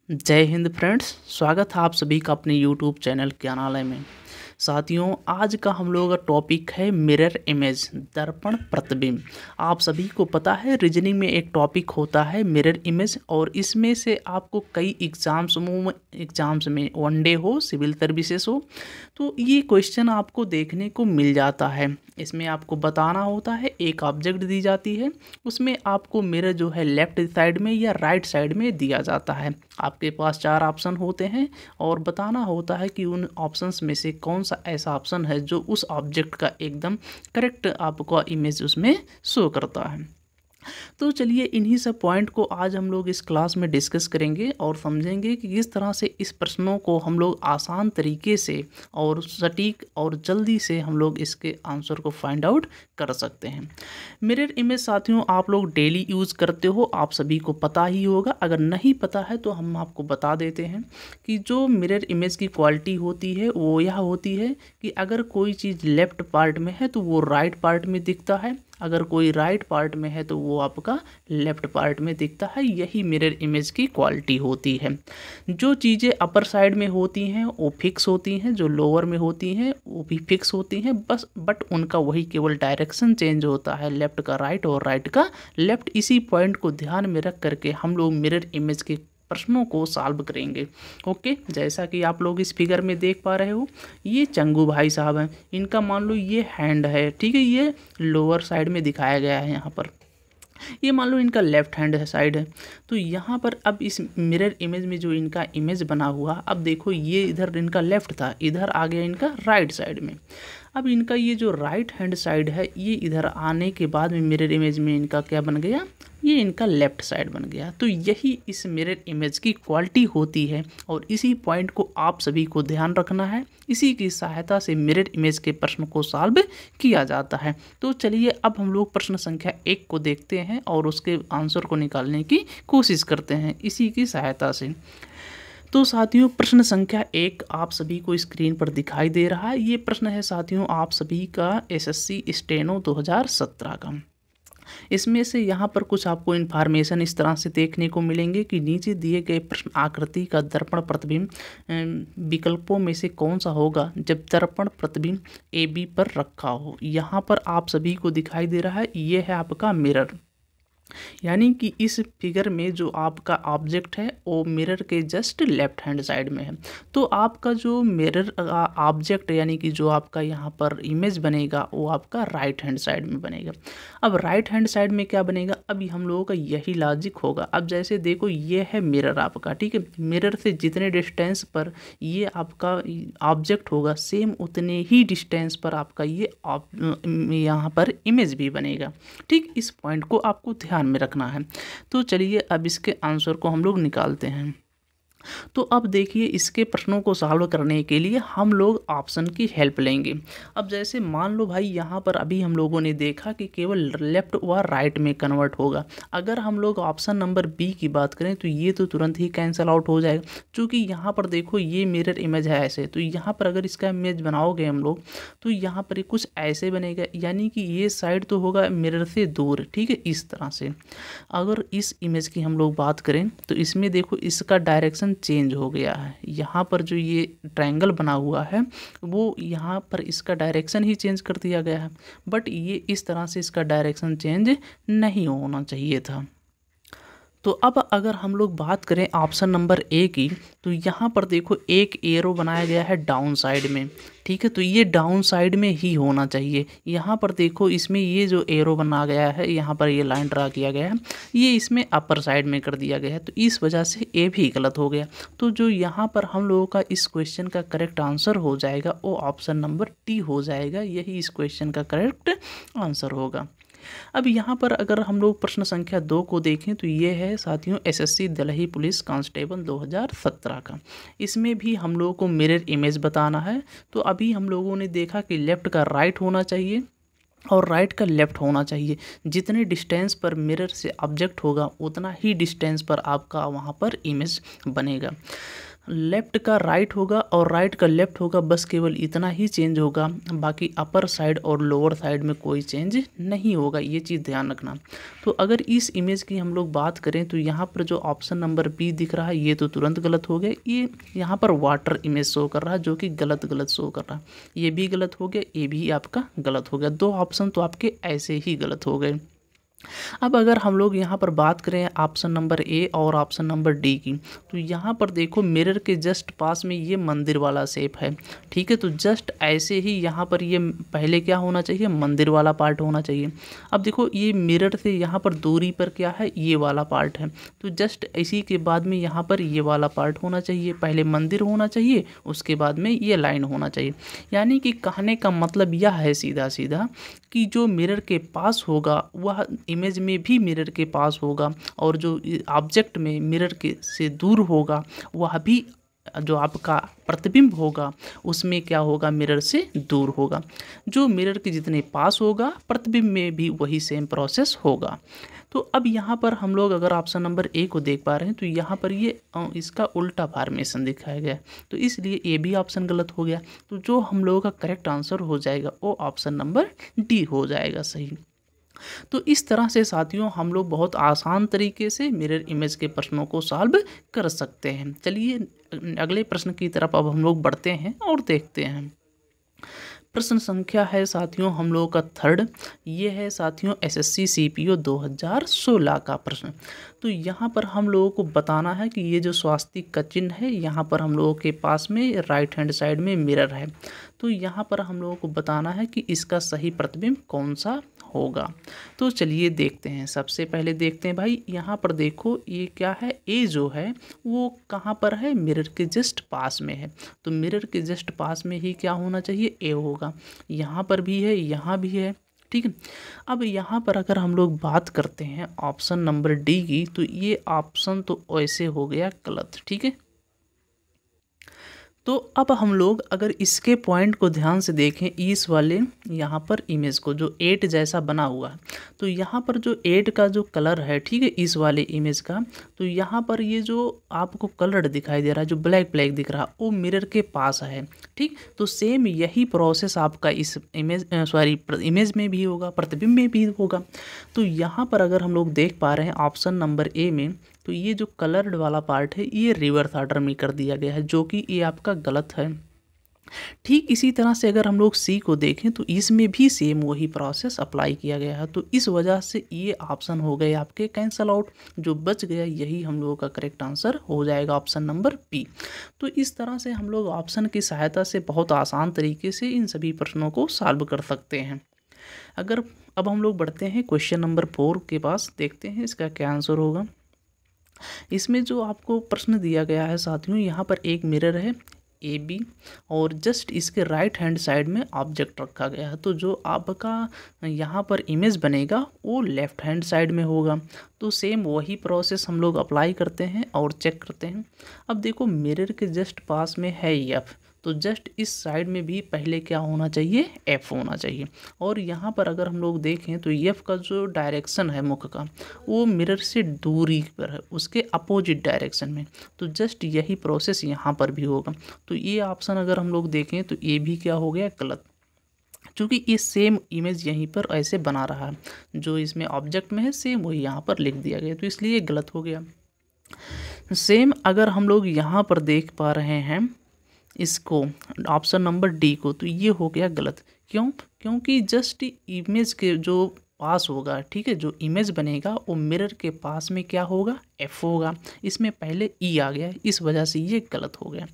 जय हिंद फ्रेंड्स, स्वागत है आप सभी का अपने यूट्यूब चैनल ज्ञानालय में। साथियों, आज का हम लोगों का टॉपिक है मिरर इमेज, दर्पण प्रतिबिंब। आप सभी को पता है रीजनिंग में एक टॉपिक होता है मिरर इमेज, और इसमें से आपको कई एग्जाम्स में वनडे हो, सिविल सर्विसेज हो, तो ये क्वेश्चन आपको देखने को मिल जाता है। इसमें आपको बताना होता है, एक ऑब्जेक्ट दी जाती है, उसमें आपको मिरर जो है लेफ्ट साइड में या राइट साइड में दिया जाता है। आपके पास 4 ऑप्शन होते हैं और बताना होता है कि उन ऑप्शंस में से कौन सा ऐसा ऑप्शन है जो उस ऑब्जेक्ट का एकदम करेक्ट आपको इमेज उसमें शो करता है। तो चलिए इन्हीं सब पॉइंट को आज हम लोग इस क्लास में डिस्कस करेंगे और समझेंगे कि किस तरह से इस प्रश्नों को हम लोग आसान तरीके से और सटीक और जल्दी से हम लोग इसके आंसर को फाइंड आउट कर सकते हैं। मिरर इमेज साथियों आप लोग डेली यूज़ करते हो, आप सभी को पता ही होगा। अगर नहीं पता है तो हम आपको बता देते हैं कि जो मिरर इमेज की क्वालिटी होती है वो यह होती है कि अगर कोई चीज़ लेफ्ट पार्ट में है तो वो राइट पार्ट में दिखता है, अगर कोई राइट पार्ट में है तो वो आपका लेफ्ट पार्ट में दिखता है। यही मिरर इमेज की क्वालिटी होती है। जो चीज़ें अपर साइड में होती हैं वो फिक्स होती हैं, जो लोअर में होती हैं वो भी फिक्स होती हैं, बस बट उनका वही केवल डायरेक्शन चेंज होता है, लेफ्ट का राइट और राइट का लेफ्ट। इसी पॉइंट को ध्यान में रख करके हम लोग मिरर इमेज के प्रश्नों को सॉल्व करेंगे। ओके, जैसा कि आप लोग इस फिगर में देख पा रहे हो, ये चंगू भाई साहब हैं, इनका मान लो ये हैंड है, ठीक है, ये लोअर साइड में दिखाया गया है यहाँ पर। ये मान लो इनका लेफ्ट हैंड है साइड है। तो यहाँ पर अब इस मिरर इमेज में जो इनका इमेज बना हुआ, अब देखो ये इधर इनका लेफ्ट था, इधर आ गया इनका राइट साइड में। अब इनका ये जो राइट हैंड साइड है ये इधर आने के बाद में मिरर इमेज में इनका क्या बन गया, ये इनका लेफ्ट साइड बन गया। तो यही इस मिरर इमेज की क्वालिटी होती है और इसी पॉइंट को आप सभी को ध्यान रखना है। इसी की सहायता से मिरर इमेज के प्रश्न को सॉल्व किया जाता है। तो चलिए अब हम लोग प्रश्न संख्या 1 को देखते हैं और उसके आंसर को निकालने की कोशिश करते हैं इसी की सहायता से। तो साथियों प्रश्न संख्या 1 आप सभी को स्क्रीन पर दिखाई दे रहा है। ये प्रश्न है साथियों आप सभी का एसएससी स्टेनो 2017 का। इसमें से यहाँ पर कुछ आपको इन्फॉर्मेशन इस तरह से देखने को मिलेंगे कि नीचे दिए गए प्रश्न आकृति का दर्पण प्रतिबिंब विकल्पों में से कौन सा होगा जब दर्पण प्रतिबिंब ए बी पर रखा हो। यहाँ पर आप सभी को दिखाई दे रहा है ये है आपका मिरर, यानी कि इस फिगर में जो आपका ऑब्जेक्ट है वो मिरर के जस्ट लेफ्ट हैंड साइड में है। तो आपका जो मिरर ऑब्जेक्ट यानी कि जो आपका यहाँ पर इमेज बनेगा वो आपका राइट हैंड साइड में बनेगा। अब राइट हैंड साइड में क्या बनेगा, अभी हम लोगों का यही लॉजिक होगा। अब जैसे देखो ये है मिरर आपका, ठीक है, मिरर से जितने डिस्टेंस पर ये आपका ऑब्जेक्ट होगा सेम उतने ही डिस्टेंस पर आपका ये यहाँ पर इमेज भी बनेगा। ठीक, इस पॉइंट को आपको ध्यान में रखना है। तो चलिए अब इसके आंसर को हम लोग निकालते हैं। तो अब देखिए इसके प्रश्नों को सॉल्व करने के लिए हम लोग ऑप्शन की हेल्प लेंगे। अब जैसे मान लो भाई यहाँ पर अभी हम लोगों ने देखा कि केवल लेफ्ट व राइट में कन्वर्ट होगा। अगर हम लोग ऑप्शन नंबर बी की बात करें तो ये तो तुरंत ही कैंसिल आउट हो जाएगा, क्योंकि यहाँ पर देखो ये मिरर इमेज है ऐसे। तो यहाँ पर अगर इसका इमेज बनाओगे हम लोग तो यहाँ पर कुछ ऐसे बनेगा, यानी कि ये साइड तो होगा मिरर से दूर, ठीक है, इस तरह से। अगर इस इमेज की हम लोग बात करें तो इसमें देखो इसका डायरेक्शन चेंज हो गया है। यहाँ पर जो ये ट्रायंगल बना हुआ है वो यहाँ पर इसका डायरेक्शन ही चेंज कर दिया गया है, बट ये इस तरह से इसका डायरेक्शन चेंज नहीं होना चाहिए था। तो अब अगर हम लोग बात करें ऑप्शन नंबर ए की, तो यहाँ पर देखो एक एरो बनाया गया है डाउन साइड में, ठीक है, तो ये डाउन साइड में ही होना चाहिए। यहाँ पर देखो इसमें ये जो एरो बना गया है, यहाँ पर ये लाइन ड्रा किया गया है, ये इसमें अपर साइड में कर दिया गया है, तो इस वजह से ए भी गलत हो गया। तो जो यहाँ पर हम लोगों का इस क्वेश्चन का करेक्ट आंसर हो जाएगा वो ऑप्शन नंबर डी हो जाएगा। यही इस क्वेश्चन का करेक्ट आंसर होगा। अब यहाँ पर अगर हम लोग प्रश्न संख्या 2 को देखें तो ये है साथियों एसएससी दलही पुलिस कांस्टेबल 2017 का। इसमें भी हम लोगों को मिरर इमेज बताना है। तो अभी हम लोगों ने देखा कि लेफ्ट का राइट होना चाहिए और राइट का लेफ्ट होना चाहिए। जितने डिस्टेंस पर मिरर से ऑब्जेक्ट होगा उतना ही डिस्टेंस पर आपका वहाँ पर इमेज बनेगा। लेफ़्ट का राइट होगा और राइट का लेफ़्ट होगा, बस केवल इतना ही चेंज होगा, बाकी अपर साइड और लोअर साइड में कोई चेंज नहीं होगा, ये चीज़ ध्यान रखना। तो अगर इस इमेज की हम लोग बात करें तो यहाँ पर जो ऑप्शन नंबर बी दिख रहा है ये तो तुरंत गलत हो गया। ये यहाँ पर वाटर इमेज शो कर रहा है जो कि गलत शो कर रहा है, ये भी गलत हो गया, ये भी आपका गलत हो गया। 2 ऑप्शन तो आपके ऐसे ही गलत हो गए। अब अगर हम लोग यहाँ पर बात करें ऑप्शन नंबर ए और ऑप्शन नंबर डी की, तो यहाँ पर देखो मिरर के जस्ट पास में ये मंदिर वाला शेप है, ठीक है। तो जस्ट ऐसे ही यहाँ पर ये पहले क्या होना चाहिए, मंदिर वाला पार्ट होना चाहिए। अब देखो ये मिरर से यहाँ पर दूरी पर क्या है, ये वाला पार्ट है, तो जस्ट इसी के बाद में यहाँ पर ये वाला पार्ट होना चाहिए, पहले मंदिर होना चाहिए, उसके बाद में ये लाइन होना चाहिए। यानी कि कहने का मतलब यह है सीधा सीधा कि जो मिरर के पास होगा वह इमेज में भी मिरर के पास होगा, और जो ऑब्जेक्ट में मिरर के से दूर होगा वह भी जो आपका प्रतिबिंब होगा उसमें क्या होगा, मिरर से दूर होगा। जो मिरर के जितने पास होगा प्रतिबिंब में भी वही सेम प्रोसेस होगा। तो अब यहाँ पर हम लोग अगर ऑप्शन नंबर ए को देख पा रहे हैं तो यहाँ पर ये इसका उल्टा फॉर्मेशन दिखाया गया है, तो इसलिए ए भी ऑप्शन गलत हो गया। तो जो हम लोगों का करेक्ट आंसर हो जाएगा वो ऑप्शन नंबर डी हो जाएगा सही। तो इस तरह से साथियों हम लोग बहुत आसान तरीके से मिरर इमेज के प्रश्नों को सॉल्व कर सकते हैं। चलिए अगले प्रश्न की तरफ अब हम लोग बढ़ते हैं और देखते हैं। प्रश्न संख्या है साथियों हम लोगों का 3rd, ये है साथियों एसएससी सीपीओ 2016 का प्रश्न। तो यहाँ पर हम लोगों को बताना है कि ये जो स्वास्तिक का चिन्ह है यहाँ पर हम लोगों के पास में राइट हैंड साइड में मिरर है, तो यहाँ पर हम लोगों को बताना है कि इसका सही प्रतिबिंब कौन सा होगा। तो चलिए देखते हैं। सबसे पहले देखते हैं भाई, यहाँ पर देखो ये क्या है, ए जो है वो कहाँ पर है, मिरर के जस्ट पास में है, तो मिरर के जस्ट पास में ही क्या होना चाहिए, ए होगा। यहाँ पर भी है, यहाँ भी है, ठीक है। अब यहाँ पर अगर हम लोग बात करते हैं ऑप्शन नंबर डी की, तो ये ऑप्शन तो ऐसे हो गया गलत, ठीक है। तो अब हम लोग अगर इसके पॉइंट को ध्यान से देखें, इस वाले यहाँ पर इमेज को जो 8 जैसा बना हुआ है, तो यहाँ पर जो 8 का जो कलर है, ठीक है, इस वाले इमेज का, तो यहाँ पर ये जो आपको कलर दिखाई दे रहा है जो ब्लैक ब्लैक दिख रहा है वो मिरर के पास है, ठीक। तो सेम यही प्रोसेस आपका इस इमेज में भी होगा, प्रतिबिंब में भी होगा। तो यहाँ पर अगर हम लोग देख पा रहे हैं ऑप्शन नंबर ए में, तो ये जो कलर्ड वाला पार्ट है ये रिवर्स ऑर्डर में कर दिया गया है, जो कि ये आपका गलत है। ठीक इसी तरह से अगर हम लोग सी को देखें तो इसमें भी सेम वही प्रोसेस अप्लाई किया गया है, तो इस वजह से ये ऑप्शन हो गए आपके कैंसल आउट, जो बच गया यही हम लोगों का करेक्ट आंसर हो जाएगा ऑप्शन नंबर बी। तो इस तरह से हम लोग ऑप्शन की सहायता से बहुत आसान तरीके से इन सभी प्रश्नों को सॉल्व कर सकते हैं। अगर अब हम लोग बढ़ते हैं क्वेश्चन नंबर 4 के पास, देखते हैं इसका क्या आंसर होगा। इसमें जो आपको प्रश्न दिया गया है साथियों, यहाँ पर एक मिरर है ए बी और जस्ट इसके राइट हैंड साइड में ऑब्जेक्ट रखा गया है, तो जो आपका यहाँ पर इमेज बनेगा वो लेफ्ट हैंड साइड में होगा। तो सेम वही प्रोसेस हम लोग अप्लाई करते हैं और चेक करते हैं। अब देखो मिरर के जस्ट पास में है एफ, तो जस्ट इस साइड में भी पहले क्या होना चाहिए, एफ होना चाहिए। और यहाँ पर अगर हम लोग देखें तो एफ का जो डायरेक्शन है मुख का वो मिरर से दूरी पर है, उसके अपोजिट डायरेक्शन में, तो जस्ट यही प्रोसेस यहाँ पर भी होगा। तो ये ऑप्शन अगर हम लोग देखें तो ये भी क्या हो गया, गलत, क्योंकि ये सेम इमेज यहीं पर ऐसे बना रहा है, जो इसमें ऑब्जेक्ट में है सेम वही यहाँ पर लिख दिया गया, तो इसलिए गलत हो गया। सेम अगर हम लोग यहाँ पर देख पा रहे हैं इसको ऑप्शन नंबर डी को, तो ये हो गया गलत। क्यों? क्योंकि जस्ट इमेज के जो पास होगा, ठीक है, जो इमेज बनेगा वो मिरर के पास में क्या होगा, एफ होगा, इसमें पहले ई आ गया है, इस वजह से ये गलत हो गया।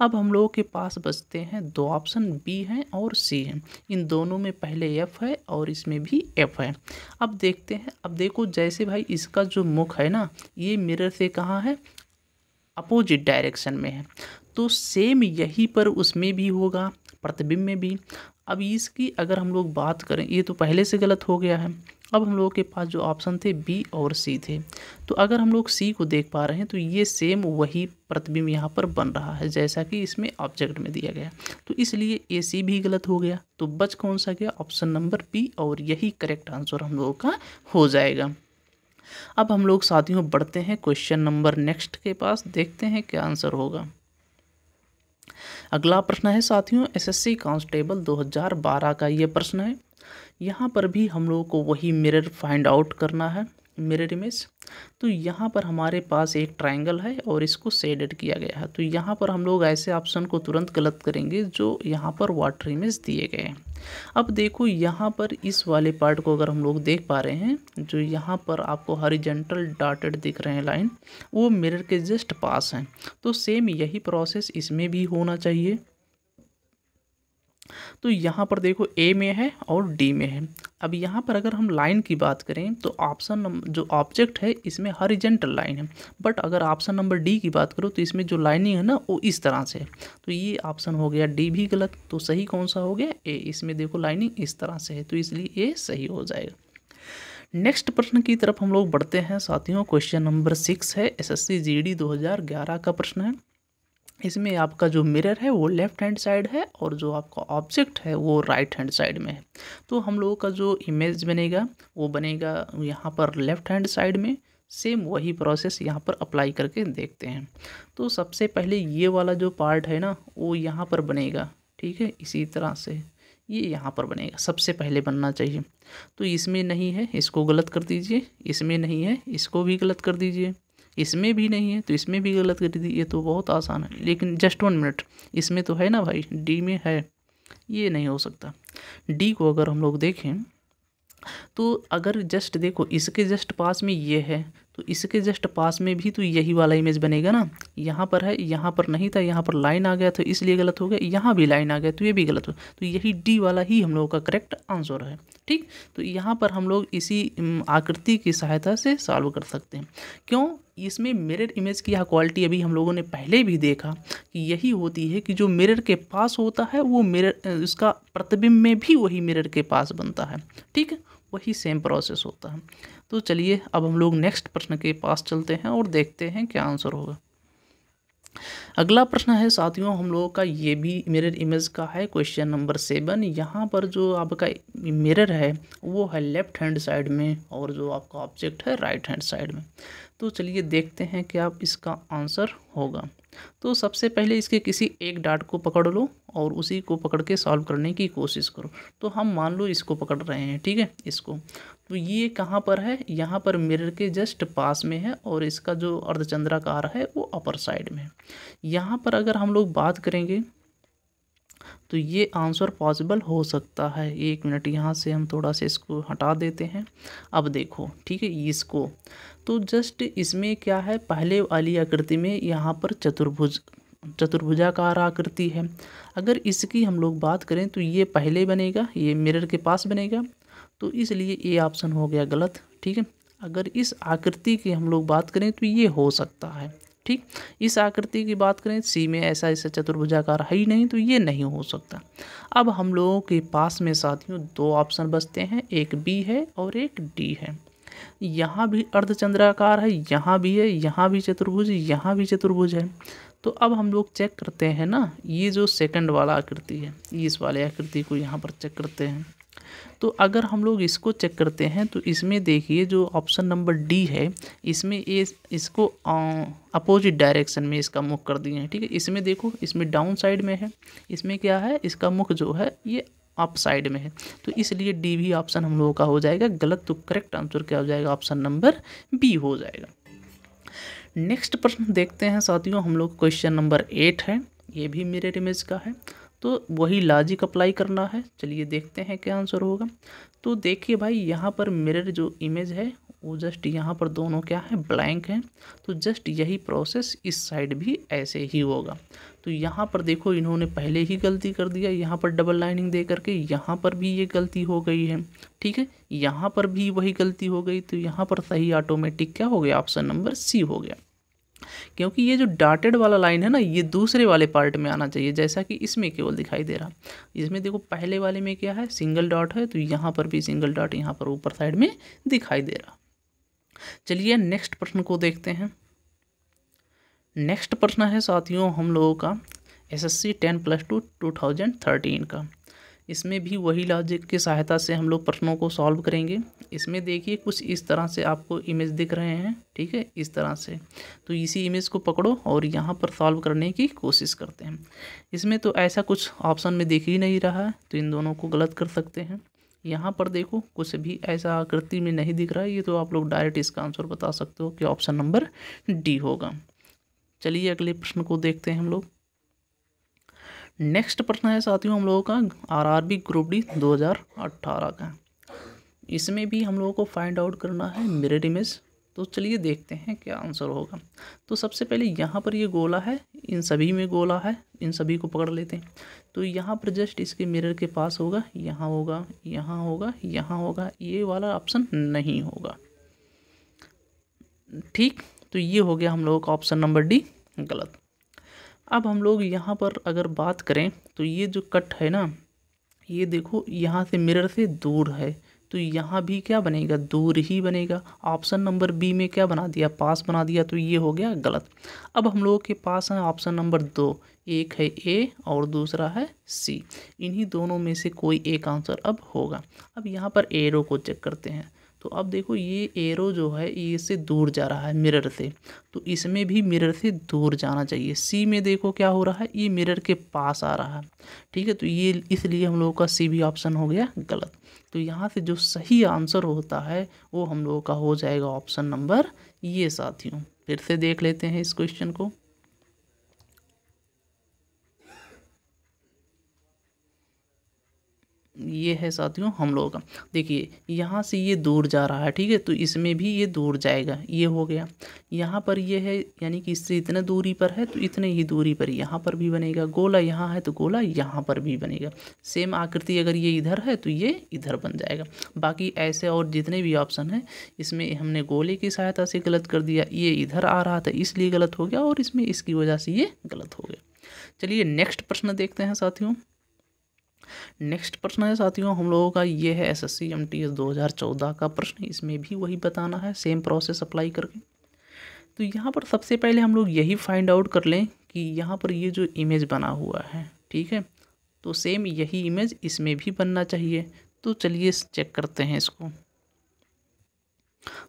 अब हम लोगों के पास बचते हैं दो ऑप्शन, बी हैं और सी हैं, इन दोनों में पहले एफ है और इसमें भी एफ है। अब देखते हैं, अब देखो जैसे भाई इसका जो मुख है ना ये मिरर से कहाँ है, अपोजिट डायरेक्शन में है, तो सेम यही पर उसमें भी होगा, प्रतिबिंब में भी। अब इसकी अगर हम लोग बात करें, ये तो पहले से गलत हो गया है। अब हम लोगों के पास जो ऑप्शन थे बी और सी थे, तो अगर हम लोग सी को देख पा रहे हैं तो ये सेम वही प्रतिबिंब यहाँ पर बन रहा है जैसा कि इसमें ऑब्जेक्ट में दिया गया, तो इसलिए ए सी भी गलत हो गया। तो बच कौन सा गया, ऑप्शन नंबर बी, और यही करेक्ट आंसर हम लोगों का हो जाएगा। अब हम लोग साथियों बढ़ते हैं क्वेश्चन नंबर नेक्स्ट के पास, देखते हैं क्या आंसर होगा। अगला प्रश्न है साथियों एसएससी कांस्टेबल 2012 का ये प्रश्न है। यहाँ पर भी हम लोगों को वही मिरर फाइंड आउट करना है, मिरर इमेज। तो यहाँ पर हमारे पास एक ट्रायंगल है और इसको शेडेड किया गया है। तो यहाँ पर हम लोग ऐसे ऑप्शन को तुरंत गलत करेंगे जो यहाँ पर वाटर इमेज दिए गए हैं। अब देखो यहाँ पर इस वाले पार्ट को अगर हम लोग देख पा रहे हैं, जो यहाँ पर आपको हॉरिजॉन्टल डॉटेड दिख रहे हैं लाइन, वो मिरर के जस्ट पास हैं। तो सेम यही प्रोसेस इसमें भी होना चाहिए। तो यहाँ पर देखो ए में है और डी में है। अब यहाँ पर अगर हम लाइन की बात करें तो ऑप्शन नंबर जो ऑब्जेक्ट है इसमें हॉरिजॉन्टल लाइन है, बट अगर ऑप्शन नंबर डी की बात करो तो इसमें जो लाइनिंग है ना वो इस तरह से है। तो ये ऑप्शन हो गया डी भी गलत। तो सही कौन सा हो गया? ए। इसमें देखो लाइनिंग इस तरह से है, तो इसलिए ए सही हो जाएगा। नेक्स्ट प्रश्न की तरफ हम लोग बढ़ते हैं साथियों। क्वेश्चन नंबर 6 है, एसएससी जीडी 2011 का प्रश्न है। इसमें आपका जो मिरर है वो लेफ्ट हैंड साइड है और जो आपका ऑब्जेक्ट है वो राइट हैंड साइड में है। तो हम लोगों का जो इमेज बनेगा वो बनेगा यहाँ पर लेफ्ट हैंड साइड में। सेम वही प्रोसेस यहाँ पर अप्लाई करके देखते हैं। तो सबसे पहले ये वाला जो पार्ट है ना वो यहाँ पर बनेगा, ठीक है। इसी तरह से ये यहाँ पर बनेगा, सबसे पहले बनना चाहिए। तो इसमें नहीं है, इसको गलत कर दीजिए। इसमें नहीं है, इसको भी गलत कर दीजिए। इसमें भी नहीं है तो इसमें भी गलत कर दीजिए। ये तो बहुत आसान है, लेकिन जस्ट 1 मिनट, इसमें तो है ना भाई, डी में है, ये नहीं हो सकता। डी को अगर हम लोग देखें तो अगर जस्ट देखो इसके जस्ट पास में ये है तो इसके जस्ट पास में भी तो यही वाला इमेज बनेगा ना। यहाँ पर है, यहाँ पर नहीं था, यहाँ पर लाइन आ गया तो इसलिए गलत हो गया। यहाँ भी लाइन आ गया तो ये भी गलत हो, तो यही डी वाला ही हम लोगों का करेक्ट आंसर है, ठीक। तो यहाँ पर हम लोग इसी आकृति की सहायता से सॉल्व कर सकते हैं। क्यों? इसमें मिरर इमेज की यह क्वालिटी अभी हम लोगों ने पहले भी देखा कि यही होती है कि जो मिरर के पास होता है वो मिरर उसका प्रतिबिंब में भी वही मिरर के पास बनता है, ठीक है। वही सेम प्रोसेस होता है। तो चलिए अब हम लोग नेक्स्ट प्रश्न के पास चलते हैं और देखते हैं क्या आंसर होगा। अगला प्रश्न है साथियों हम लोगों का, ये भी मिरर इमेज का है। Question number 7। यहाँ पर जो आपका मिरर है वो है लेफ्ट हैंड साइड में और जो आपका ऑब्जेक्ट है राइट हैंड साइड में। तो चलिए देखते हैं क्या इसका आंसर होगा। तो सबसे पहले इसके किसी एक डाट को पकड़ लो और उसी को पकड़ के सॉल्व करने की कोशिश करो। तो हम मान लो इसको पकड़ रहे हैं, ठीक है, इसको। तो ये कहाँ पर है? यहाँ पर मिरर के जस्ट पास में है और इसका जो अर्धचंद्राकार है वो अपर साइड में है। यहाँ पर अगर हम लोग बात करेंगे तो ये आंसर पॉसिबल हो सकता है। 1 मिनट, यहाँ से हम थोड़ा सा इसको हटा देते हैं। अब देखो, ठीक है, इसको तो जस्ट इसमें क्या है, पहले वाली आकृति में यहाँ पर चतुर्भुजाकार आकृति है। अगर इसकी हम लोग बात करें तो ये पहले बनेगा, ये मिरर के पास बनेगा, तो इसलिए ये ऑप्शन हो गया गलत, ठीक है। अगर इस आकृति की हम लोग बात करें तो ये हो सकता है, ठीक। इस आकृति की बात करें, सी में ऐसा चतुर्भुजाकार है ही नहीं, तो ये नहीं हो सकता। अब हम लोगों के पास में साथियों 2 ऑप्शन बचते हैं, एक बी है और एक डी है। यहाँ भी अर्धचंद्राकार है, यहाँ भी है, यहाँ भी चतुर्भुज, यहाँ भी चतुर्भुज है। तो अब हम लोग चेक करते हैं ना, ये जो सेकंड वाला आकृति है, इस वाले आकृति को यहाँ पर चेक करते हैं। तो अगर हम लोग इसको चेक करते हैं तो इसमें देखिए जो ऑप्शन नंबर डी है, इसमें इसको अपोजिट डायरेक्शन में इसका मुख कर दिए हैं, ठीक है। इसमें देखो, इसमें डाउन साइड में है, इसमें क्या है, इसका मुख जो है ये अप साइड में है। तो इसलिए डी भी ऑप्शन हम लोगों का हो जाएगा गलत। तो करेक्ट आंसर क्या हो जाएगा? ऑप्शन नंबर बी हो जाएगा। नेक्स्ट प्रश्न देखते हैं साथियों हम लोग। क्वेश्चन नंबर 8 है, ये भी मिरर इमेज का है। तो वही लॉजिक अप्लाई करना है। चलिए देखते हैं क्या आंसर होगा। तो देखिए भाई, यहाँ पर मिरर जो इमेज है वो जस्ट यहाँ पर दोनों क्या है, ब्लैंक हैं। तो जस्ट यही प्रोसेस इस साइड भी ऐसे ही होगा। तो यहाँ पर देखो इन्होंने पहले ही गलती कर दिया, यहाँ पर डबल लाइनिंग दे करके, यहाँ पर भी ये गलती हो गई है, ठीक है, यहाँ पर भी वही गलती हो गई। तो यहाँ पर सही ऑटोमेटिक क्या हो गया? ऑप्शन नंबर सी हो गया। क्योंकि ये जो डॉटेड वाला लाइन है ना, ये दूसरे वाले पार्ट में आना चाहिए, जैसा कि इसमें केवल दिखाई दे रहा। इसमें देखो पहले वाले में क्या है, सिंगल डॉट है, तो यहाँ पर भी सिंगल डॉट यहाँ पर ऊपर साइड में दिखाई दे रहा। चलिए नेक्स्ट प्रश्न को देखते हैं। नेक्स्ट प्रश्न है साथियों हम लोगों का एसएससी 10+2 2013 का। इसमें भी वही लॉजिक की सहायता से हम लोग प्रश्नों को सॉल्व करेंगे। इसमें देखिए कुछ इस तरह से आपको इमेज दिख रहे हैं, ठीक है, इस तरह से। तो इसी इमेज को पकड़ो और यहाँ पर सॉल्व करने की कोशिश करते हैं। इसमें तो ऐसा कुछ ऑप्शन में दिख ही नहीं रहा है, तो इन दोनों को गलत कर सकते हैं। यहाँ पर देखो कुछ भी ऐसा आकृति में नहीं दिख रहा है, ये तो आप लोग डायरेक्ट इसका आंसर बता सकते हो कि ऑप्शन नंबर डी होगा। चलिए अगले प्रश्न को देखते हैं हम लोग। नेक्स्ट प्रश्न है साथियों हम लोगों का आरआरबी ग्रुप डी 2018 का। इसमें भी हम लोगों को फाइंड आउट करना है मिरर इमेज। तो चलिए देखते हैं क्या आंसर होगा। तो सबसे पहले यहाँ पर ये गोला है, इन सभी में गोला है, इन सभी को पकड़ लेते हैं। तो यहाँ पर जस्ट इसके मिरर के पास होगा, यहाँ होगा, यहाँ होगा, यहाँ होगा, ये वाला ऑप्शन नहीं होगा। ठीक, तो ये हो गया हम लोगों का ऑप्शन नंबर डी गलत। अब हम लोग यहाँ पर अगर बात करें तो ये जो कट है ना, ये देखो यहाँ से मिरर से दूर है, तो यहाँ भी क्या बनेगा, दूर ही बनेगा। ऑप्शन नंबर बी में क्या बना दिया, पास बना दिया, तो ये हो गया गलत। अब हम लोगों के पास है ऑप्शन नंबर 2, एक है ए और दूसरा है सी। इन्हीं दोनों में से कोई एक आंसर अब होगा। अब यहाँ पर एरो को चेक करते हैं। तो अब देखो ये एरो जो है ये इससे दूर जा रहा है मिरर से, तो इसमें भी मिरर से दूर जाना चाहिए। सी में देखो क्या हो रहा है, ये मिरर के पास आ रहा है, ठीक है, तो ये इसलिए हम लोगों का सी भी ऑप्शन हो गया गलत। तो यहाँ से जो सही आंसर होता है वो हम लोगों का हो जाएगा ऑप्शन नंबर ये साथियों। फिर से देख लेते हैं इस क्वेश्चन को। ये है साथियों हम लोगों का, देखिए यहाँ से ये दूर जा रहा है, ठीक है, तो इसमें भी ये दूर जाएगा, ये हो गया। यहाँ पर ये है यानी कि इससे इतने दूरी पर है तो इतने ही दूरी पर यहाँ पर भी बनेगा। गोला यहाँ है तो गोला यहाँ पर भी बनेगा। सेम आकृति अगर ये इधर है तो ये इधर बन जाएगा। बाकी ऐसे और जितने भी ऑप्शन हैं इसमें हमने गोले की सहायता से गलत कर दिया, ये इधर आ रहा था इसलिए गलत हो गया, और इसमें इसकी वजह से ये गलत हो गया। चलिए नेक्स्ट प्रश्न देखते हैं साथियों। नेक्स्ट प्रश्न है साथियों हम लोगों का, ये है एसएससी एमटीएस 2014 का प्रश्न। इसमें भी वही बताना है, सेम प्रोसेस अप्लाई करके। तो यहाँ पर सबसे पहले हम लोग यही फाइंड आउट कर लें कि यहाँ पर ये जो इमेज बना हुआ है, ठीक है, तो सेम यही इमेज इसमें भी बनना चाहिए। तो चलिए चेक करते हैं इसको।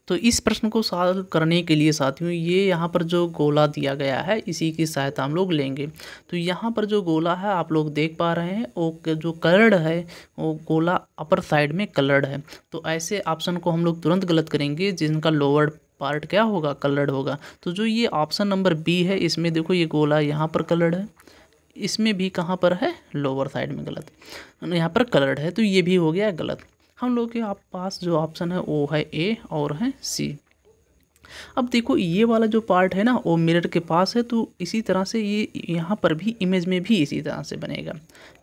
तो इस प्रश्न को सॉल्व करने के लिए साथियों ये यहाँ पर जो गोला दिया गया है इसी की सहायता हम लोग लेंगे। तो यहाँ पर जो गोला है आप लोग देख पा रहे हैं, वो जो कलर्ड है वो गोला अपर साइड में कलर्ड है। तो ऐसे ऑप्शन को हम लोग तुरंत गलत करेंगे जिनका लोअर पार्ट क्या होगा, कलर्ड होगा। तो जो ये ऑप्शन नंबर बी है इसमें देखो ये गोला यहाँ पर कलर्ड है, इसमें भी कहाँ पर है, लोअर साइड में गलत, यहाँ पर कलर्ड है, तो ये भी हो गया गलत। हम लोग के आप पास जो ऑप्शन है वो है ए और है सी। अब देखो ये वाला जो पार्ट है ना वो मिरर के पास है, तो इसी तरह से ये यहाँ पर भी इमेज में भी इसी तरह से बनेगा।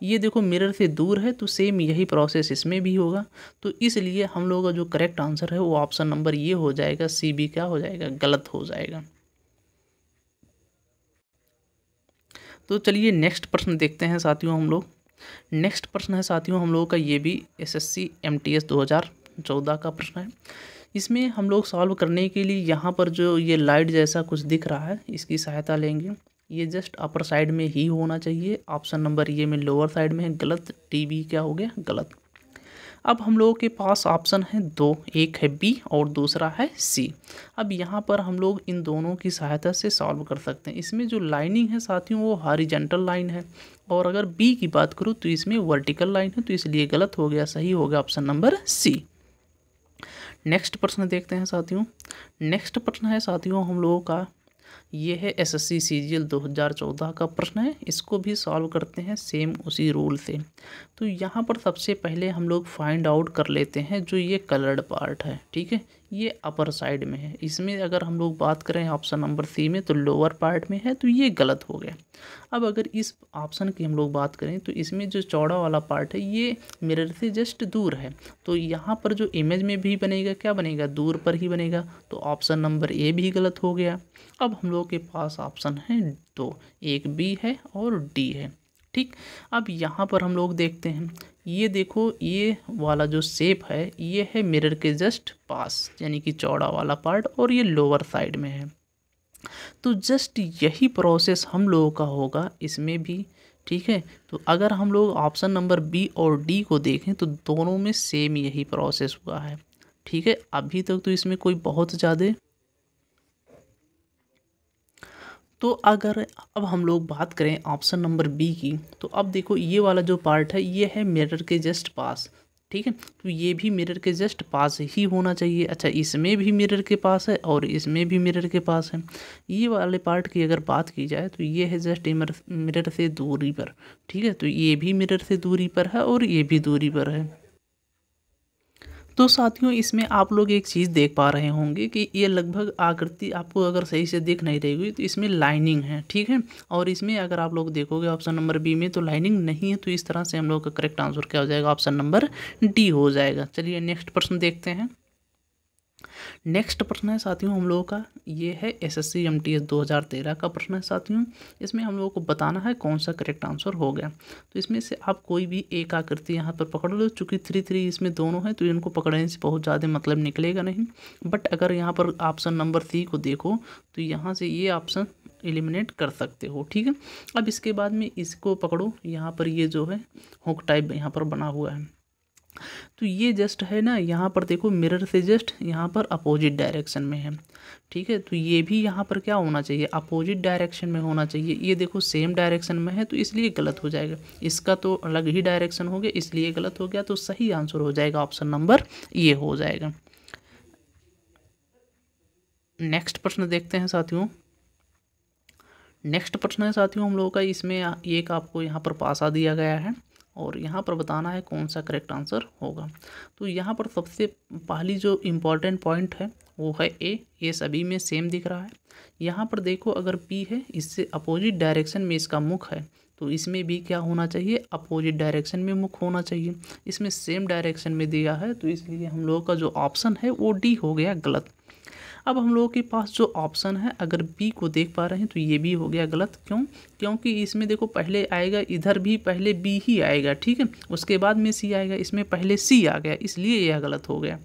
ये देखो मिरर से दूर है तो सेम यही प्रोसेस इसमें भी होगा। तो इसलिए हम लोग का जो करेक्ट आंसर है वो ऑप्शन नंबर ये हो जाएगा, सी बी क्या हो जाएगा, गलत हो जाएगा। तो चलिए नेक्स्ट प्रश्न देखते हैं साथियों हम लोग। नेक्स्ट प्रश्न है साथियों हम लोगों का, ये भी एसएससी एमटीएस 2014 का प्रश्न है। इसमें हम लोग सॉल्व करने के लिए यहाँ पर जो ये लाइट जैसा कुछ दिख रहा है इसकी सहायता लेंगे। ये जस्ट अपर साइड में ही होना चाहिए। ऑप्शन नंबर ये में लोअर साइड में है, गलत। डी बी क्या हो गया, गलत। अब हम लोगों के पास ऑप्शन है 2, एक है बी और दूसरा है सी। अब यहाँ पर हम लोग इन दोनों की सहायता से सॉल्व कर सकते हैं। इसमें जो लाइनिंग है साथियों वो हॉरिजॉन्टल लाइन है, और अगर बी की बात करूँ तो इसमें वर्टिकल लाइन है, तो इसलिए गलत हो गया। सही हो गया ऑप्शन नंबर सी। नेक्स्ट प्रश्न देखते हैं साथियों। नेक्स्ट प्रश्न है साथियों हम लोगों का, ये है एसएससी सीजीएल 2014 का प्रश्न है। इसको भी सॉल्व करते हैं सेम उसी रूल से। तो यहाँ पर सबसे पहले हम लोग फाइंड आउट कर लेते हैं जो ये कलर्ड पार्ट है, ठीक है, ये अपर साइड में है। इसमें अगर हम लोग बात करें ऑप्शन नंबर सी में तो लोअर पार्ट में है, तो ये गलत हो गया। अब अगर इस ऑप्शन की हम लोग बात करें तो इसमें जो चौड़ा वाला पार्ट है ये मिरर से जस्ट दूर है, तो यहाँ पर जो इमेज में भी बनेगा क्या बनेगा, दूर पर ही बनेगा। तो ऑप्शन नंबर ए भी गलत हो गया। अब हम लोग के पास ऑप्शन है 2, एक बी है और डी है, ठीक। अब यहाँ पर हम लोग देखते हैं, ये देखो ये वाला जो शेप है ये है मिरर के जस्ट पास, यानी कि चौड़ा वाला पार्ट, और ये लोअर साइड में है। तो जस्ट यही प्रोसेस हम लोगों का होगा इसमें भी, ठीक है। तो अगर हम लोग ऑप्शन नंबर बी और डी को देखें तो दोनों में सेम यही प्रोसेस हुआ है। ठीक है, अभी तक तो इसमें कोई बहुत ज़्यादा, तो अगर अब हम लोग बात करें ऑप्शन नंबर बी की, तो अब देखो ये वाला जो पार्ट है ये है मिरर के जस्ट पास। ठीक है, तो ये भी मिरर के जस्ट पास ही होना चाहिए। अच्छा, इसमें भी मिरर के पास है और इसमें भी मिरर के पास है। ये वाले पार्ट की अगर बात की जाए तो ये है जस्ट मिरर से दूरी पर। ठीक है, तो ये भी मिरर से दूरी पर है और ये भी दूरी पर है। तो साथियों, इसमें आप लोग एक चीज़ देख पा रहे होंगे कि ये लगभग आकृति आपको अगर सही से दिख नहीं रही हुई तो इसमें लाइनिंग है। ठीक है, और इसमें अगर आप लोग देखोगे ऑप्शन नंबर बी में तो लाइनिंग नहीं है, तो इस तरह से हम लोग का करेक्ट आंसर क्या हो जाएगा, ऑप्शन नंबर डी हो जाएगा। चलिए नेक्स्ट प्रश्न देखते हैं। नेक्स्ट प्रश्न है साथियों हम लोगों का, ये है एसएससी एमटीएस 2013 का प्रश्न है साथियों। इसमें हम लोगों को बताना है कौन सा करेक्ट आंसर हो गया। तो इसमें से आप कोई भी एक आकृति यहाँ पर पकड़ लो, चूँकि 3 इसमें दोनों हैं तो इनको पकड़ने से बहुत ज़्यादा मतलब निकलेगा नहीं। बट अगर यहाँ पर ऑप्शन नंबर सी को देखो तो यहाँ से ये ऑप्शन एलिमिनेट कर सकते हो। ठीक है, अब इसके बाद में इसको पकड़ो, यहाँ पर ये जो है हुक टाइप यहाँ पर बना हुआ है, तो ये जस्ट है ना, यहाँ पर देखो मिरर से जस्ट यहाँ पर अपोजिट डायरेक्शन में है। ठीक है, तो ये भी यहाँ पर क्या होना चाहिए, अपोजिट डायरेक्शन में होना चाहिए। ये देखो सेम डायरेक्शन में है तो इसलिए गलत हो जाएगा, इसका तो अलग ही डायरेक्शन हो गया इसलिए गलत हो गया। तो सही आंसर हो जाएगा ऑप्शन नंबर ये हो जाएगा। नेक्स्ट प्रश्न देखते हैं साथियों। नेक्स्ट प्रश्न है साथियों हम लोगों का, इसमें एक आपको यहाँ पर पासा दिया गया है और यहाँ पर बताना है कौन सा करेक्ट आंसर होगा। तो यहाँ पर सबसे पहली जो इम्पॉर्टेंट पॉइंट है वो है ए, ये सभी में सेम दिख रहा है। यहाँ पर देखो अगर पी है, इससे अपोजिट डायरेक्शन में इसका मुख है, तो इसमें भी क्या होना चाहिए, अपोजिट डायरेक्शन में मुख होना चाहिए। इसमें सेम डायरेक्शन में दिया है तो इसलिए हम लोगों का जो ऑप्शन है वो डी हो गया गलत। अब हम लोगों के पास जो ऑप्शन है अगर बी को देख पा रहे हैं तो ये भी हो गया गलत। क्यों, क्योंकि इसमें देखो पहले आएगा, इधर भी पहले बी ही आएगा। ठीक है, उसके बाद में सी आएगा, इसमें पहले सी आ गया इसलिए यह गलत हो गया।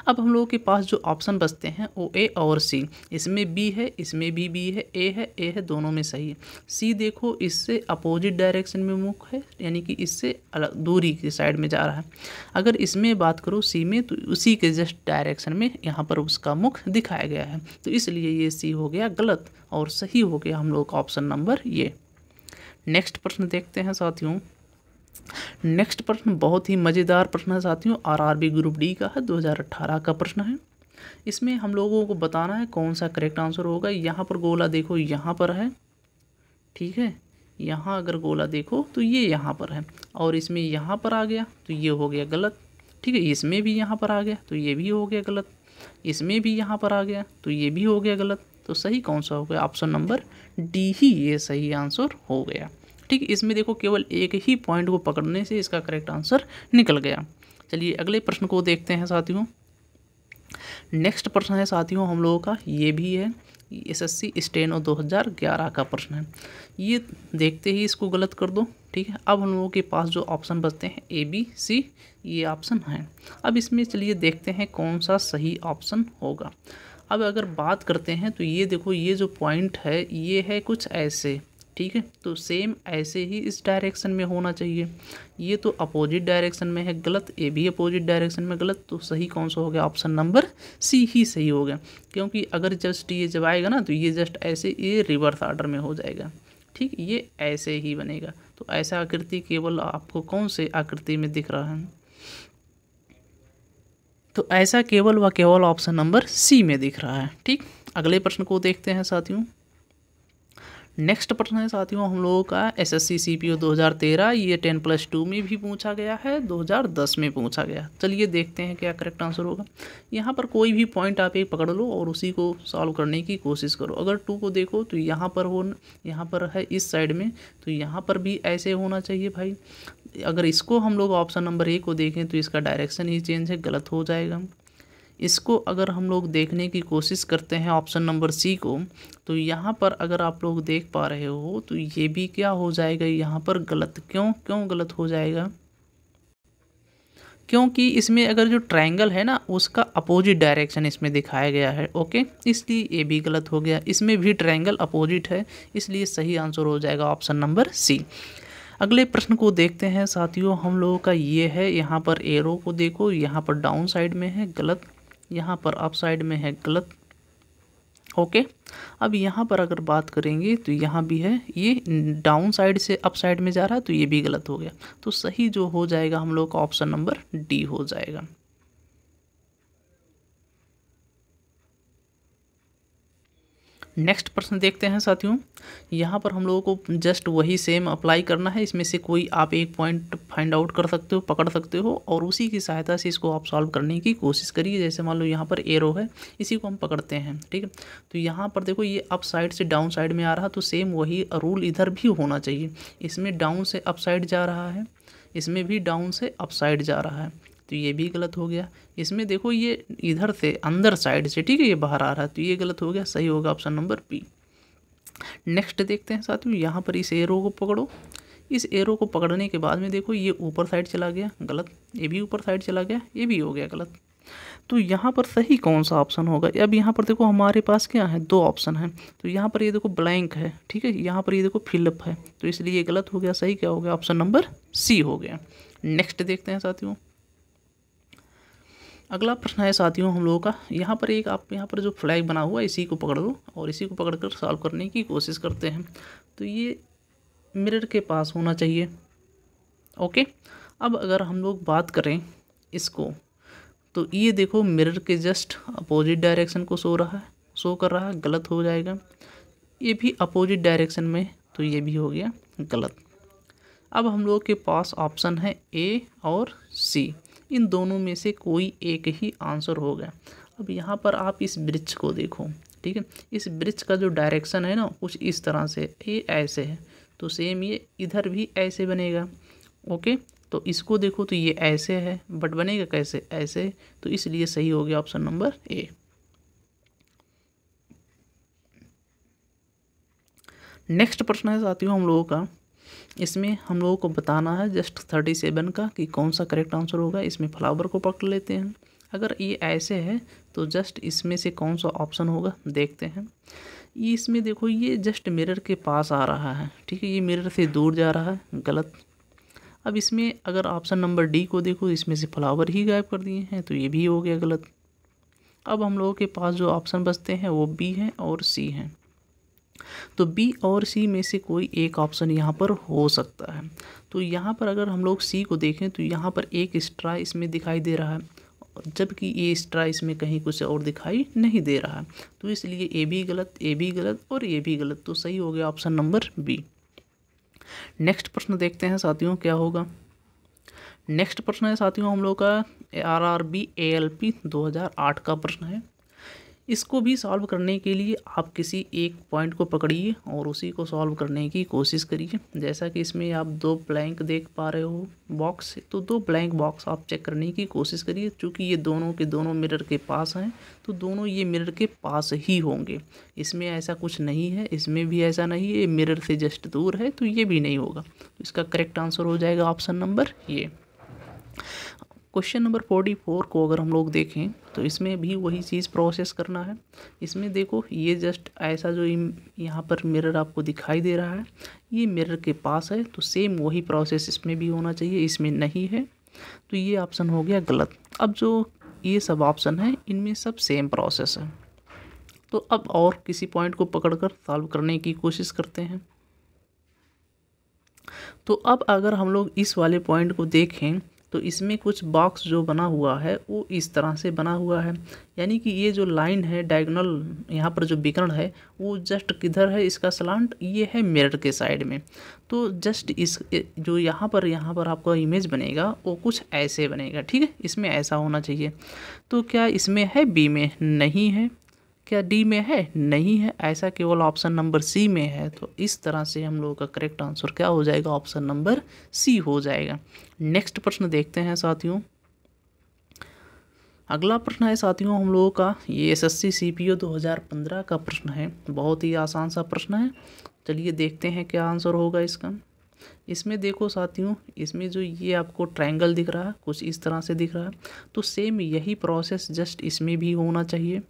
अब हम लोगों के पास जो ऑप्शन बचते हैं वो ए और सी, इसमें बी है, इसमें भी बी है, ए है, दोनों में सही है। सी देखो इससे अपोजिट डायरेक्शन में मुख है, यानी कि इससे अलग दूरी की साइड में जा रहा है। अगर इसमें बात करो सी में तो उसी के जस्ट डायरेक्शन में यहाँ पर उसका मुख दिखाया गया है, तो इसलिए ये सी हो गया गलत और सही हो गया हम लोग का ऑप्शन नंबर ये। नेक्स्ट प्रश्न देखते हैं साथियों। नेक्स्ट प्रश्न बहुत ही मज़ेदार प्रश्न है साथियों, आरआरबी ग्रुप डी का है, 2018 का प्रश्न है। इसमें हम लोगों को बताना है कौन सा करेक्ट आंसर होगा। यहाँ पर गोला देखो यहाँ पर है, ठीक है, यहाँ अगर गोला देखो तो ये यहाँ पर है और इसमें यहाँ पर आ गया तो ये हो गया गलत। ठीक है, इसमें भी यहाँ पर आ गया तो ये भी हो गया गलत, इसमें भी यहाँ पर आ गया तो ये भी हो गया गलत। तो सही कौन सा हो गया, ऑप्शन नंबर डी ही ये सही आंसर हो गया। ठीक है, इसमें देखो केवल एक ही पॉइंट को पकड़ने से इसका करेक्ट आंसर निकल गया। चलिए अगले प्रश्न को देखते हैं साथियों। नेक्स्ट प्रश्न है साथियों हम लोगों का, ये भी है एसएससी स्टेनो 2011 का प्रश्न है। ये देखते ही इसको गलत कर दो। ठीक है, अब हम लोगों के पास जो ऑप्शन बचते हैं ए बी सी, ये ऑप्शन हैं। अब इसमें चलिए देखते हैं कौन सा सही ऑप्शन होगा। अब अगर बात करते हैं तो ये देखो ये जो पॉइंट है ये है कुछ ऐसे, ठीक है, तो सेम ऐसे ही इस डायरेक्शन में होना चाहिए। ये तो अपोजिट डायरेक्शन में है गलत, ए भी अपोजिट डायरेक्शन में गलत, तो सही कौन सा हो गया, ऑप्शन नंबर सी ही सही हो गया। क्योंकि अगर जस्ट ये जब आएगा ना तो ये जस्ट ऐसे ये रिवर्स ऑर्डर में हो जाएगा। ठीक, ये ऐसे ही बनेगा। तो ऐसा आकृति केवल आपको कौन से आकृति में दिख रहा है, तो ऐसा केवल व केवल ऑप्शन नंबर सी में दिख रहा है। ठीक, अगले प्रश्न को देखते हैं साथियों। नेक्स्ट प्रश्न है साथियों हम लोगों का एसएससी सीपीओ 2013, ये 10+2 में भी पूछा गया है, 2010 में पूछा गया। चलिए देखते हैं क्या करेक्ट आंसर होगा। यहाँ पर कोई भी पॉइंट आप एक पकड़ लो और उसी को सॉल्व करने की कोशिश करो। अगर 2 को देखो तो यहाँ पर यहाँ पर है इस साइड में, तो यहाँ पर भी ऐसे होना चाहिए भाई। अगर इसको हम लोग ऑप्शन नंबर ए को देखें तो इसका डायरेक्शन ही चेंज है, गलत हो जाएगा। इसको अगर हम लोग देखने की कोशिश करते हैं ऑप्शन नंबर सी को, तो यहाँ पर अगर आप लोग देख पा रहे हो तो ये भी क्या हो जाएगा यहाँ पर गलत। क्यों गलत हो जाएगा, क्योंकि इसमें अगर जो ट्रायंगल है ना उसका अपोजिट डायरेक्शन इसमें दिखाया गया है। ओके, इसलिए ये भी गलत हो गया। इसमें भी ट्रायंगल अपोजिट है, इसलिए सही आंसर हो जाएगा ऑप्शन नंबर सी। अगले प्रश्न को देखते हैं साथियों, हम लोगों का ये है, यहाँ पर एरो को देखो, यहाँ पर डाउन साइड में है गलत, यहाँ पर अप साइड में है गलत। ओके, अब यहाँ पर अगर बात करेंगे तो यहाँ भी है, ये डाउन साइड से अप साइड में जा रहा है, तो ये भी गलत हो गया। तो सही जो हो जाएगा हम लोग का ऑप्शन नंबर डी हो जाएगा। नेक्स्ट प्रश्न देखते हैं साथियों, यहाँ पर हम लोगों को जस्ट वही सेम अप्लाई करना है। इसमें से कोई आप एक पॉइंट फाइंड आउट कर सकते हो, पकड़ सकते हो, और उसी की सहायता से इसको आप सॉल्व करने की कोशिश करिए। जैसे मान लो यहाँ पर एरो है, इसी को हम पकड़ते हैं, ठीक है। तो यहाँ पर देखो ये अप साइड से डाउन साइड में आ रहा, तो सेम वही रूल इधर भी होना चाहिए। इसमें डाउन से अप साइड जा रहा है, इसमें भी डाउन से अप साइड जा रहा है, तो ये भी गलत हो गया। इसमें देखो ये इधर से अंदर साइड से, ठीक है, ये बाहर आ रहा है, तो ये गलत हो गया। सही होगा ऑप्शन नंबर बी। नेक्स्ट देखते हैं साथियों, यहाँ पर इस एरो को पकड़ो। इस एरो को पकड़ने के बाद में देखो ये ऊपर साइड चला गया, गलत। ये भी ऊपर साइड चला गया, ये भी हो गया गलत। तो यहाँ पर सही कौन सा ऑप्शन होगा? अब यहाँ पर देखो हमारे पास क्या है, दो ऑप्शन है। तो यहाँ पर ये देखो ब्लैंक है, ठीक है, यहाँ पर ये देखो फिलअप है, तो इसलिए ये गलत हो गया। सही क्या हो गया? ऑप्शन नंबर सी हो गया। नेक्स्ट देखते हैं साथियों, अगला प्रश्न है साथियों हम लोगों का, यहाँ पर एक आप यहाँ पर जो फ्लैग बना हुआ है इसी को पकड़ लो और इसी को पकड़कर सॉल्व करने की कोशिश करते हैं। तो ये मिरर के पास होना चाहिए। ओके, अब अगर हम लोग बात करें इसको, तो ये देखो मिरर के जस्ट अपोजिट डायरेक्शन को शो कर रहा है, गलत हो जाएगा। ये भी अपोजिट डायरेक्शन में, तो ये भी हो गया गलत। अब हम लोग के पास ऑप्शन है ए और सी, इन दोनों में से कोई एक ही आंसर होगा। अब यहाँ पर आप इस ब्रिज को देखो, ठीक है, इस ब्रिज का जो डायरेक्शन है ना कुछ इस तरह से, ये ऐसे है, तो सेम ये इधर भी ऐसे बनेगा। ओके, तो इसको देखो तो ये ऐसे है, बट बनेगा कैसे? ऐसे, तो इसलिए सही हो गया ऑप्शन नंबर ए। नेक्स्ट प्रश्न है साथियों हम लोगों का, इसमें हम लोगों को बताना है जस्ट 37 का कि कौन सा करेक्ट आंसर होगा। इसमें फ्लावर को पकड़ लेते हैं। अगर ये ऐसे है तो जस्ट इसमें से कौन सा ऑप्शन होगा देखते हैं। ये इसमें देखो ये जस्ट मिरर के पास आ रहा है, ठीक है, ये मिरर से दूर जा रहा है, गलत। अब इसमें अगर ऑप्शन नंबर डी को देखो, इसमें से फ्लावर ही गायब कर दिए हैं, तो ये भी हो गया गलत। अब हम लोगों के पास जो ऑप्शन बचते हैं वो बी हैं और सी हैं। तो बी और सी में से कोई एक ऑप्शन यहाँ पर हो सकता है। तो यहाँ पर अगर हम लोग सी को देखें तो यहाँ पर एक स्ट्रा इसमें दिखाई दे रहा है, जबकि ये स्ट्रा इसमें कहीं कुछ और दिखाई नहीं दे रहा है। तो इसलिए ए भी गलत, ए भी गलत और ये भी गलत, तो सही हो गया ऑप्शन नंबर बी। नेक्स्ट प्रश्न देखते हैं साथियों क्या होगा। नेक्स्ट प्रश्न है साथियों हम लोग का RRB ALP 2008 का प्रश्न है। इसको भी सॉल्व करने के लिए आप किसी एक पॉइंट को पकड़िए और उसी को सॉल्व करने की कोशिश करिए। जैसा कि इसमें आप दो ब्लैंक देख पा रहे हो बॉक्स, तो दो ब्लैंक बॉक्स आप चेक करने की कोशिश करिए। चूँकि ये दोनों के दोनों मिरर के पास हैं, तो दोनों ये मिरर के पास ही होंगे। इसमें ऐसा कुछ नहीं है, इसमें भी ऐसा नहीं है, ये मिरर से जस्ट दूर है, तो ये भी नहीं होगा। तो इसका करेक्ट आंसर हो जाएगा ऑप्शन नंबर ये। क्वेश्चन नंबर 44 को अगर हम लोग देखें तो इसमें भी वही चीज़ प्रोसेस करना है। इसमें देखो ये जस्ट ऐसा जो यहाँ पर मिरर आपको दिखाई दे रहा है, ये मिरर के पास है, तो सेम वही प्रोसेस इसमें भी होना चाहिए। इसमें नहीं है, तो ये ऑप्शन हो गया गलत। अब जो ये सब ऑप्शन है इनमें सब सेम प्रोसेस है। तो अब और किसी पॉइंट को पकड़कर सॉल्व करने की कोशिश करते हैं। तो अब अगर हम लोग इस वाले पॉइंट को देखें तो इसमें कुछ बॉक्स जो बना हुआ है वो इस तरह से बना हुआ है, यानी कि ये जो लाइन है डायगोनल यहाँ पर जो विकर्ण है वो जस्ट किधर है, इसका सलांट ये है मिरर के साइड में। तो जस्ट इस जो यहाँ पर आपका इमेज बनेगा वो कुछ ऐसे बनेगा, ठीक है, इसमें ऐसा होना चाहिए। तो क्या इसमें है? बी में नहीं है। क्या डी में है? नहीं है, ऐसा केवल ऑप्शन नंबर सी में है। तो इस तरह से हम लोगों का करेक्ट आंसर क्या हो जाएगा? ऑप्शन नंबर सी हो जाएगा। नेक्स्ट प्रश्न देखते हैं साथियों। अगला प्रश्न है साथियों हम लोगों का, ये SSC CPO 2015 का प्रश्न है। बहुत ही आसान सा प्रश्न है, चलिए देखते हैं क्या आंसर होगा इसका। इसमें देखो साथियों, इसमें जो ये आपको ट्रायंगल दिख रहा है कुछ इस तरह से दिख रहा है, तो सेम यही प्रोसेस जस्ट इसमें भी होना चाहिए।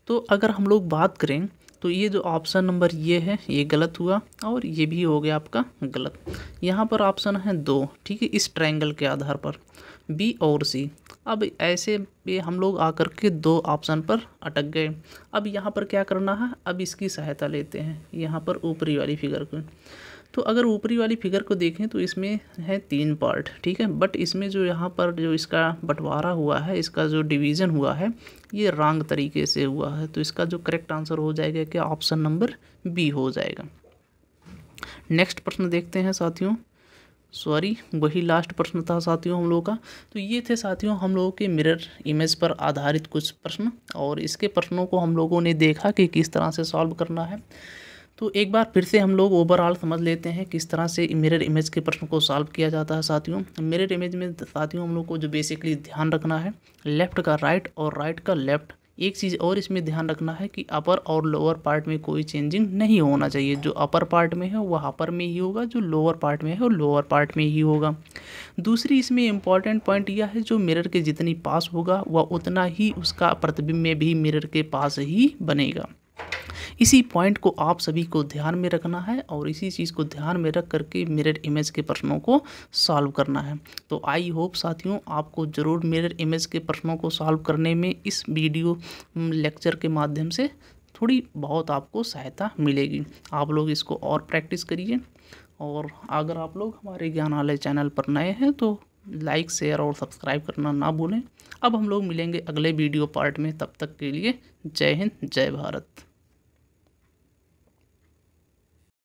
तो अगर हम लोग बात करें तो ये जो ऑप्शन नंबर ये है ये गलत हुआ और ये भी हो गया आपका गलत। यहाँ पर ऑप्शन है 2, ठीक है, इस ट्रायंगल के आधार पर बी और सी। अब ऐसे पे हम लोग आकर के 2 ऑप्शन पर अटक गए। अब यहाँ पर क्या करना है, अब इसकी सहायता लेते हैं यहाँ पर ऊपरी वाली फिगर को। तो अगर ऊपरी वाली फिगर को देखें तो इसमें है 3 पार्ट, ठीक है, बट इसमें जो यहाँ पर जो इसका बंटवारा हुआ है, इसका जो डिवीज़न हुआ है ये रॉन्ग तरीके से हुआ है। तो इसका जो करेक्ट आंसर हो जाएगा क्या, ऑप्शन नंबर बी हो जाएगा। नेक्स्ट प्रश्न देखते हैं साथियों, सॉरी वही लास्ट प्रश्न था साथियों हम लोगों का। तो ये थे साथियों हम लोगों के मिरर इमेज पर आधारित कुछ प्रश्न, और इसके प्रश्नों को हम लोगों ने देखा कि किस तरह से सॉल्व करना है। तो एक बार फिर से हम लोग ओवरऑल समझ लेते हैं किस तरह से मिरर इमेज के प्रश्न को सॉल्व किया जाता है साथियों। मिरर इमेज में साथियों हम लोग को जो बेसिकली ध्यान रखना है, लेफ़्ट का राइट और राइट का लेफ़्ट। एक चीज़ और इसमें ध्यान रखना है कि अपर और लोअर पार्ट में कोई चेंजिंग नहीं होना चाहिए। जो अपर पार्ट में है वह अपर में ही होगा, जो लोअर पार्ट में है वो लोअर पार्ट में ही होगा। दूसरी इसमें इम्पॉर्टेंट पॉइंट यह है जो मिरर के जितनी पास होगा वह उतना ही उसका प्रतिबिंब में भी मिरर के पास ही बनेगा। इसी पॉइंट को आप सभी को ध्यान में रखना है और इसी चीज़ को ध्यान में रख करके मिरर इमेज के प्रश्नों को सॉल्व करना है। तो आई होप साथियों आपको ज़रूर मिरर इमेज के प्रश्नों को सॉल्व करने में इस वीडियो लेक्चर के माध्यम से थोड़ी बहुत आपको सहायता मिलेगी। आप लोग इसको और प्रैक्टिस करिए, और अगर आप लोग हमारे ज्ञानालय चैनल पर नए हैं तो लाइक शेयर और सब्सक्राइब करना ना भूलें। अब हम लोग मिलेंगे अगले वीडियो पार्ट में, तब तक के लिए जय हिंद जय भारत।